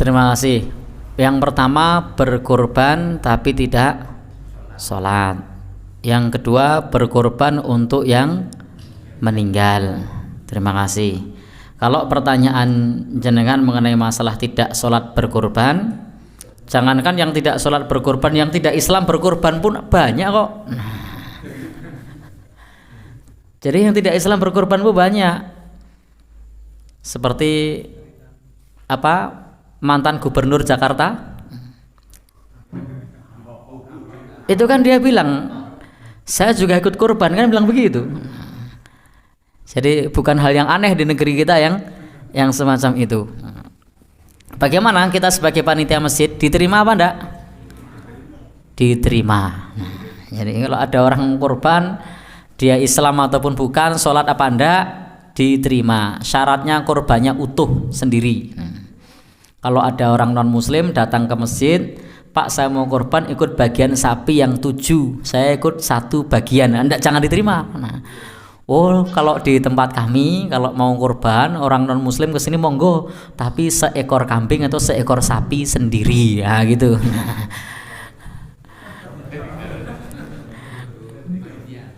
Terima kasih. Yang pertama, berkorban tapi tidak sholat. Yang kedua, berkorban untuk yang meninggal. Terima kasih. Kalau pertanyaan jenengan mengenai masalah tidak sholat berkorban, jangankan yang tidak sholat berkorban, yang tidak Islam berkorban pun banyak kok. Jadi yang tidak Islam berkorban pun banyak. Seperti apa, mantan gubernur Jakarta, itu kan dia bilang saya juga ikut korban, kan bilang begitu. Jadi bukan hal yang aneh di negeri kita yang semacam itu. Bagaimana kita sebagai panitia masjid, diterima apa enggak? Diterima. Jadi kalau ada orang korban, dia Islam ataupun bukan, sholat apa enggak, diterima. Syaratnya korbannya utuh sendiri. Kalau ada orang non muslim datang ke masjid, Pak saya mau korban, ikut bagian sapi yang 7, saya ikut 1 bagian, enggak, jangan diterima. Oh kalau di tempat kami kalau mau korban orang non muslim kesini monggo, tapi seekor kambing atau seekor sapi sendiri, ya gitu.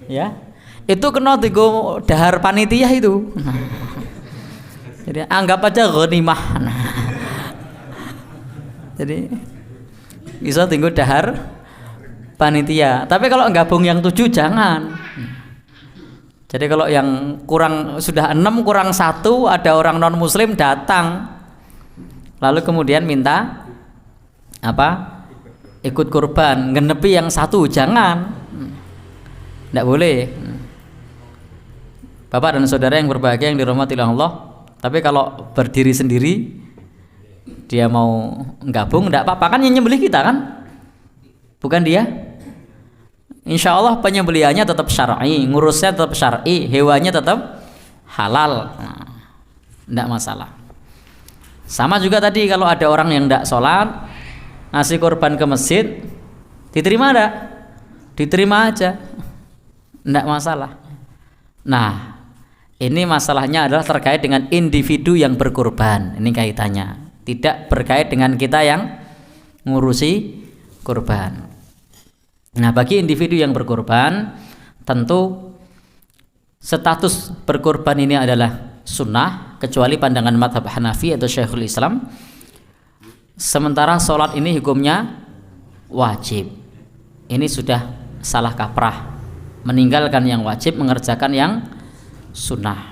Ya itu kena tigo dahar panitia itu. Jadi anggap aja ghanimah. Jadi bisa tinggal dahar panitia. Tapi kalau gabung yang 7 jangan. Jadi kalau yang kurang sudah 6 kurang 1, ada orang non muslim datang, lalu kemudian minta apa? Ikut korban, ngenepi yang 1, jangan. Tidak boleh. Bapak dan saudara yang berbahagia yang dirahmati Allah. Tapi kalau berdiri sendiri, dia mau gabung, tidak apa-apa, kan yang nyembelih kita kan, bukan dia. Insya Allah penyembelihannya tetap syar'i, ngurusnya tetap syar'i, hewannya tetap halal, tidak masalah. Sama juga tadi kalau ada orang yang tidak sholat, ngasih korban ke masjid, diterima tidak? Diterima aja, tidak masalah. Nah ini masalahnya adalah terkait dengan individu yang berkorban, ini kaitannya. Tidak berkait dengan kita yang ngurusi korban. Nah bagi individu yang berkorban, tentu status berkorban ini adalah sunnah, kecuali pandangan madhab Hanafi atau Syekhul Islam. Sementara sholat ini hukumnya wajib. Ini sudah salah kaprah, meninggalkan yang wajib, mengerjakan yang sunnah.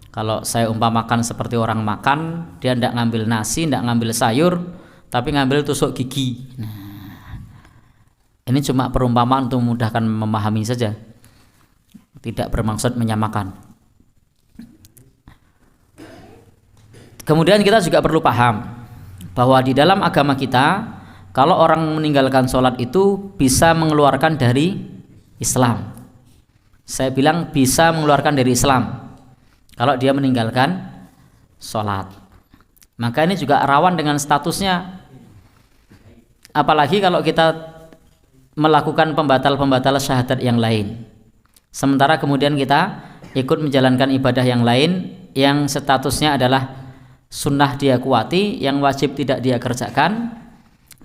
Kalau saya umpamakan seperti orang makan, dia tidak ngambil nasi, tidak ngambil sayur, tapi ngambil tusuk gigi. Nah, ini cuma perumpamaan untuk memudahkan memahami saja, tidak bermaksud menyamakan. Kemudian kita juga perlu paham bahwa di dalam agama kita, kalau orang meninggalkan sholat itu bisa mengeluarkan dari Islam. Saya bilang bisa mengeluarkan dari Islam kalau dia meninggalkan sholat. Maka ini juga rawan dengan statusnya. Apalagi kalau kita melakukan pembatal-pembatal syahadat yang lain, sementara kemudian kita ikut menjalankan ibadah yang lain yang statusnya adalah sunnah dia kuati, yang wajib tidak dia kerjakan,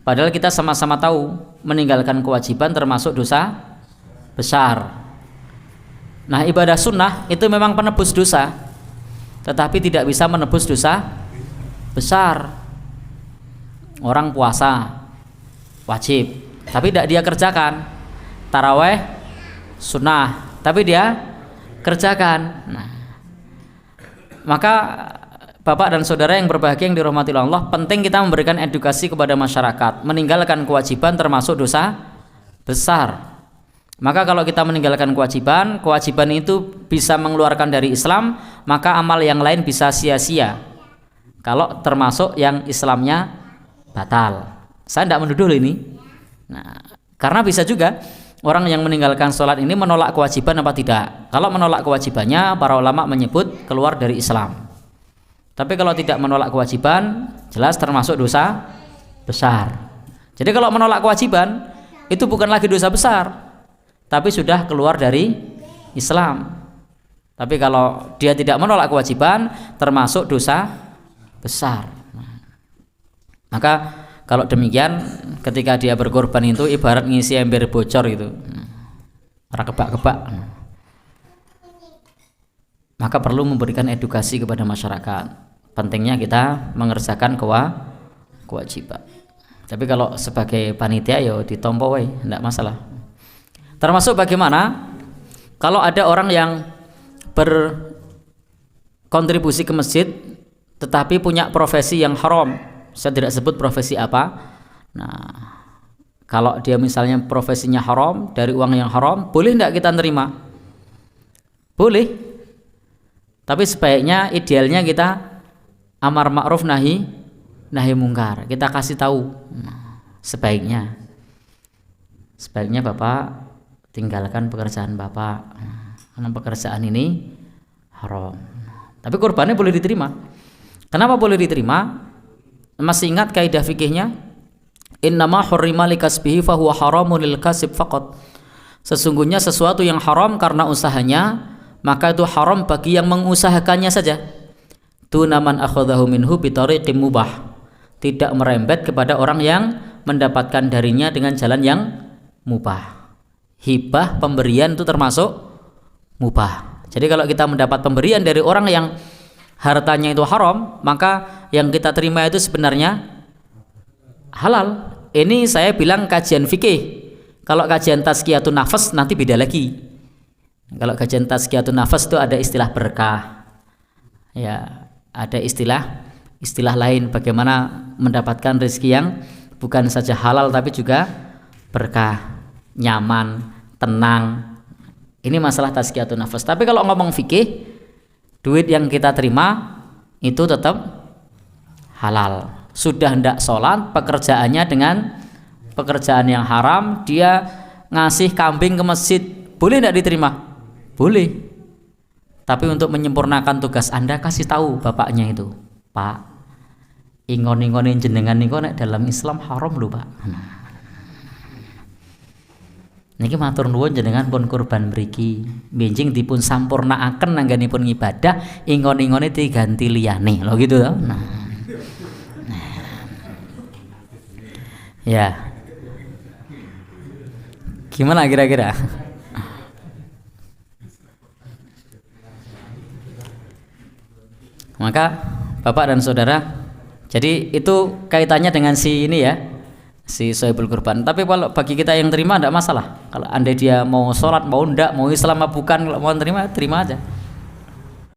padahal kita sama-sama tahu meninggalkan kewajiban termasuk dosa besar. Nah ibadah sunnah itu memang penebus dosa, tetapi tidak bisa menebus dosa besar. Orang puasa wajib tapi tidak dia kerjakan, taraweh sunnah tapi dia kerjakan. Nah, maka Bapak dan saudara yang berbahagia yang dirahmati Allah, penting kita memberikan edukasi kepada masyarakat. Meninggalkan kewajiban termasuk dosa besar. Maka kalau kita meninggalkan kewajiban, kewajiban itu bisa mengeluarkan dari Islam, maka amal yang lain bisa sia-sia kalau termasuk yang Islamnya batal. Saya tidak menuduh ini. Nah, karena bisa juga orang yang meninggalkan sholat ini menolak kewajiban apa tidak. Kalau menolak kewajibannya, para ulama menyebut keluar dari Islam. Tapi kalau tidak menolak kewajiban, jelas termasuk dosa besar. Jadi kalau menolak kewajiban itu bukan lagi dosa besar, tapi sudah keluar dari Islam. Tapi kalau dia tidak menolak kewajiban, termasuk dosa besar. Maka kalau demikian ketika dia berkorban itu ibarat ngisi ember bocor gitu, ora kebak-kebak. Maka perlu memberikan edukasi kepada masyarakat. Pentingnya kita mengerjakan kewajiban. Tapi kalau sebagai panitia ya ditompo wae, enggak masalah. Termasuk bagaimana kalau ada orang yang berkontribusi ke masjid tetapi punya profesi yang haram. Saya tidak sebut profesi apa. Nah, kalau dia misalnya profesinya haram, dari uang yang haram, boleh tidak kita terima? Boleh. Tapi sebaiknya idealnya kita amar ma'ruf nahi mungkar. Kita kasih tahu. Sebaiknya Bapak tinggalkan pekerjaan Bapak. Karena pekerjaan ini haram. Tapi kurbannya boleh diterima. Kenapa boleh diterima? Masih ingat kaidah fikihnya? Innama hurrima likasbihi fahuwa haramun lil kasib faqat. Sesungguhnya sesuatu yang haram karena usahanya, maka itu haram bagi yang mengusahakannya saja. Tuna man akhadhahu minhu bitariqim mubah. Tidak merembet kepada orang yang mendapatkan darinya dengan jalan yang mubah. Hibah pemberian itu termasuk mubah. Jadi kalau kita mendapat pemberian dari orang yang hartanya itu haram, maka yang kita terima itu sebenarnya halal. Ini saya bilang kajian fikih. Kalau kajian tazkiyatun nafas nanti beda lagi. Kalau kajian tazkiyatun nafas itu ada istilah berkah. Ya, ada istilah lain bagaimana mendapatkan rezeki yang bukan saja halal tapi juga berkah, nyaman, tenang. Ini masalah tazkiyatun nafas. Tapi kalau ngomong fikih, duit yang kita terima itu tetap halal. Sudah hendak sholat, pekerjaannya dengan pekerjaan yang haram, dia ngasih kambing ke masjid, boleh tidak diterima? Boleh. Tapi untuk menyempurnakan tugas Anda, kasih tahu bapaknya itu, Pak, ingon-ingonin jenengan niku nek dalam Islam haram lho, Pak. Niki matur nuwun jenengan pun kurban mriki, benjing dipun sampurnaaken anggenipun ngibadah, ingon-ingone diganti liyane. Lho gitu to. Ya. Gimana kira-kira? Maka Bapak dan Saudara, jadi itu kaitannya dengan si ini ya, si sohibul kurban. Tapi kalau bagi kita yang terima tidak masalah. Kalau andai dia mau sholat, mau ndak, mau Islam apa bukan, kalau mau terima, terima aja.